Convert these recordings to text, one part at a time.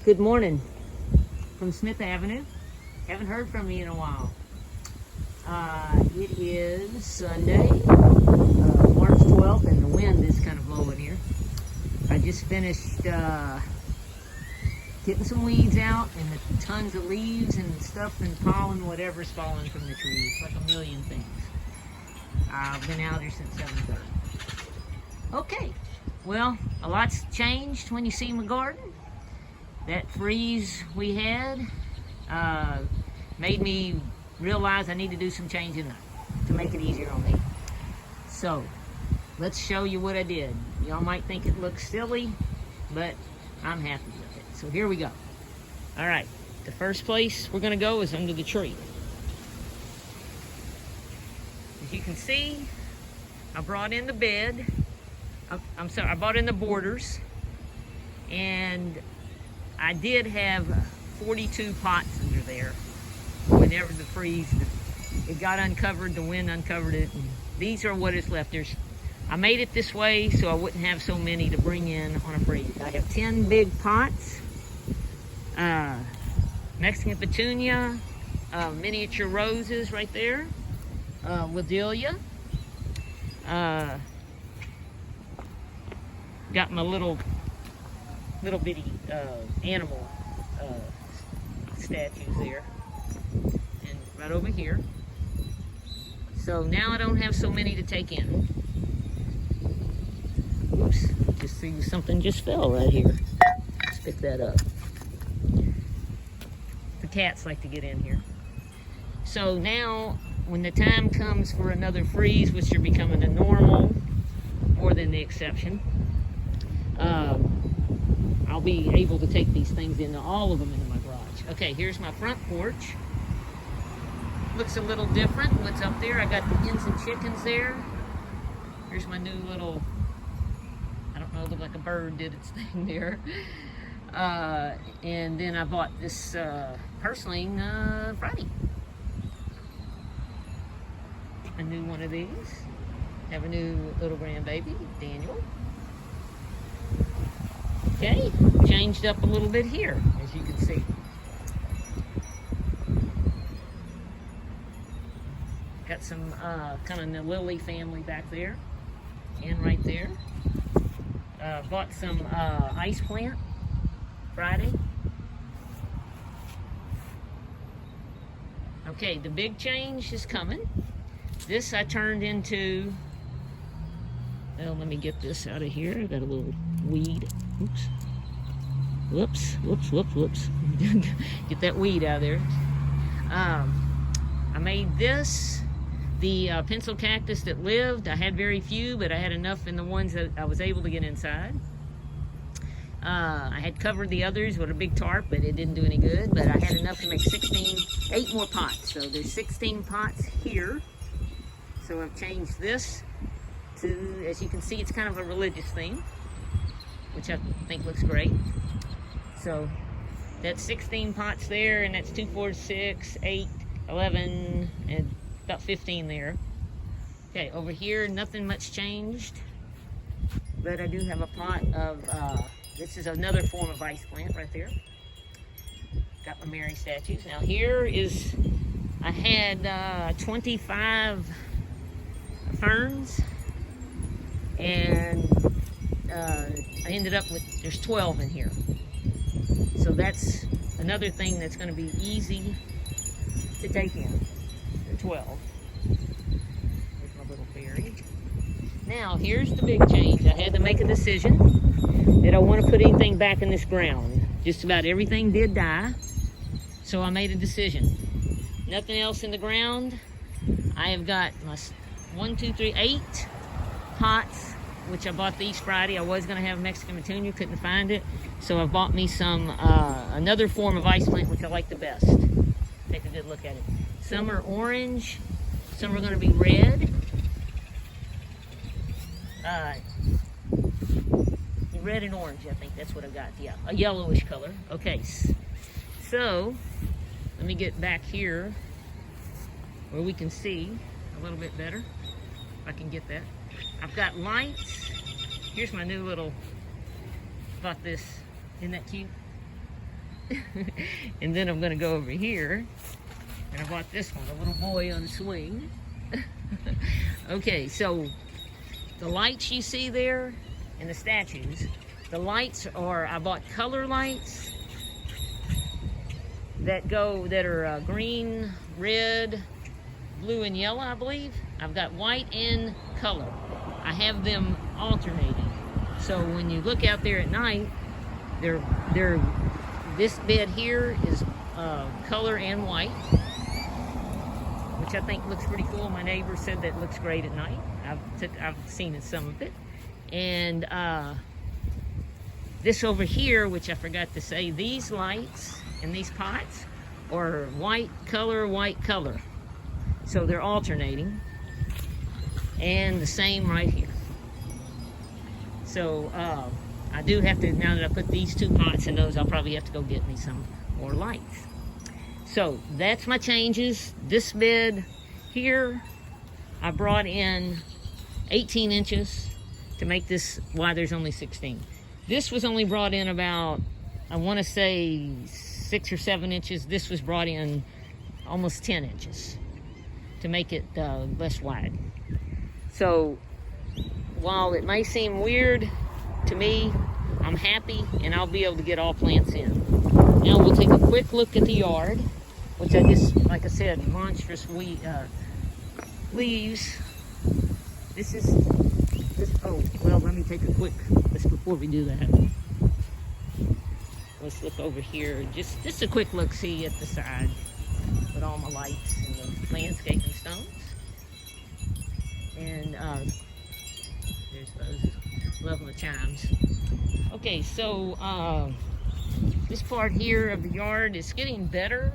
Good morning from Smith Avenue. Haven't heard from you in a while. It is Sunday, March 12th, and the wind is kind of blowing here. I just finished getting some weeds out and the tons of leaves and stuff and pollen, whatever's falling from the trees, like a million things. I've been out here since 7:30. Okay, well, a lot's changed when you see my garden. That freeze we had made me realize I need to do some changing up to make it easier on me. So, let's show you what I did. Y'all might think it looks silly, but I'm happy with it. So here we go. All right, the first place we're gonna go is under the tree. As you can see, I brought in the bed. I brought in the borders, and I did have 42 pots under there. Whenever the freeze, it got uncovered, the wind uncovered it. And these are what is left. I made it this way so I wouldn't have so many to bring in on a freeze. I have 10 big pots, Mexican petunia, miniature roses right there, Wedelia. Got my little bitty animal statues there, and right over here. So now I don't have so many to take in. Oops, just see something just fell right here. Let's pick that up. The cats like to get in here. So now when the time comes for another freeze, which are becoming the normal more than the exception, I'll be able to take these things into all of them into my garage. Okay, here's my front porch. Looks a little different. What's up there? I got the hens and chickens there. Here's my new little, I don't know, looked like a bird did its thing there. And then I bought this purslane Friday. A new one of these. Have a new little grandbaby, Daniel. Okay, changed up a little bit here, as you can see. Got some kind of the lily family back there, and right there. Bought some ice plant Friday. Okay, the big change is coming. This I turned into, well, let me get this out of here. I got a little weed. Oops. Whoops, whoops, whoops, whoops. Get that weed out of there. I made this the pencil cactus that lived. I had very few, but I had enough in the ones that I was able to get inside. I had covered the others with a big tarp, but it didn't do any good. But I had enough to make 8 more pots. So there's 16 pots here. So I've changed this to, as you can see, it's kind of a religious theme, which I think looks great. So that's 16 pots there, and that's 2, 4, 6, 8, 11, and about 15 there. Okay, over here, nothing much changed, but I do have a pot of, this is another form of ice plant right there. Got my Mary statues. Now here is, I had 25 ferns, and I ended up with, there's 12 in here. So that's another thing that's going to be easy to take in. There are 12. There's my little fairy. Now, here's the big change. I had to make a decision that I want to put anything back in this ground. Just about everything did die. So I made a decision. Nothing else in the ground. I have got my 8 pots, which I bought these Friday. I was going to have Mexican petunia, couldn't find it. So I bought me some, another form of ice plant, which I like the best. Take a good look at it. Some are orange, some are going to be red. Red and orange, I think that's what I got. Yeah, a yellowish color. Okay, so let me get back here where we can see a little bit better. If I can get that. I've got lights. Here's my new little, bought this, isn't that cute? And then I'm going to go over here, and I bought this one, a little boy on a swing. Okay, so the lights you see there and the statues, the lights are, I bought color lights that are green, red, blue, and yellow, I believe. I've got white and color. I have them alternating. So when you look out there at night, this bed here is color and white, which I think looks pretty cool. My neighbor said that looks great at night. I've seen some of it. And this over here, which I forgot to say, these lights and these pots are white color, white color. So they're alternating. And the same right here. So I do have to, now that I put these two pots in those, I'll probably have to go get me some more lights. So that's my changes. This bed here, I brought in 18 inches to make this why there's only 16. This was only brought in about, I want to say 6 or 7 inches. This was brought in almost 10 inches to make it less wide. So while it may seem weird to me, I'm happy, and I'll be able to get all plants in. Now we'll take a quick look at the yard, which I just, like I said, monstrous leaves. Oh, well, let me take a quick, just before we do that. Let's look over here, just a quick look-see at the side with all my lights and the landscaping stones. And there's those, love the chimes. Okay, so this part here of the yard is getting better.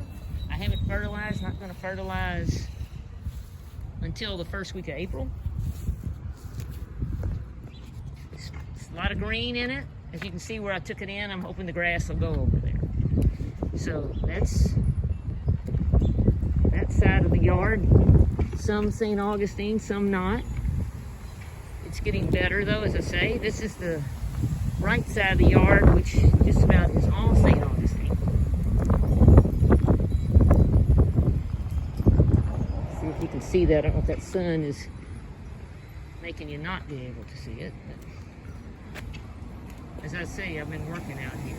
I haven't fertilized, not going to fertilize until the first week of April. It's a lot of green in it. As you can see where I took it in, I'm hoping the grass will go over there. So that's that side of the yard. Some St. Augustine, some not. It's getting better though, as I say. This is the right side of the yard, which just about is all St. Augustine. See if you can see that. I don't know if that sun is making you not be able to see it. But as I say, I've been working out here.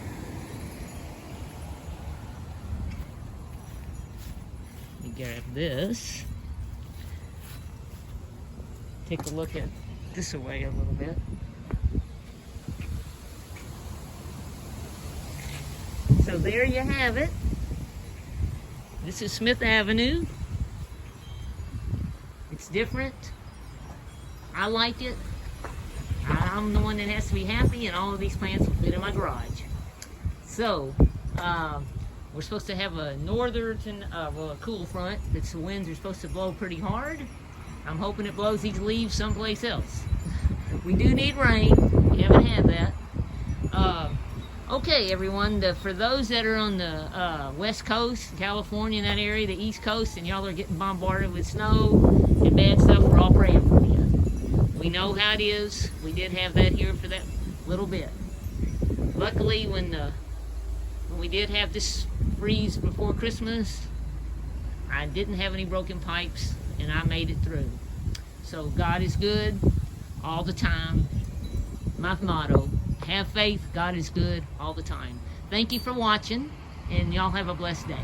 Let me grab this. Take a look at this away a little bit. So there you have it. This is Smith Avenue. It's different. I like it. I'm the one that has to be happy, and all of these plants will fit in my garage. So, we're supposed to have a a cool front. The winds are supposed to blow pretty hard. I'm hoping it blows these leaves someplace else. We do need rain. We haven't had that. Okay, everyone, for those that are on the West Coast, California, in that area, the East Coast, and y'all are getting bombarded with snow and bad stuff, we're all praying for you. We know how it is. We did have that here for that little bit. Luckily, when we did have this freeze before Christmas, I didn't have any broken pipes, and I made it through. So God is good all the time. My motto, have faith, God is good all the time. Thank you for watching, and y'all have a blessed day.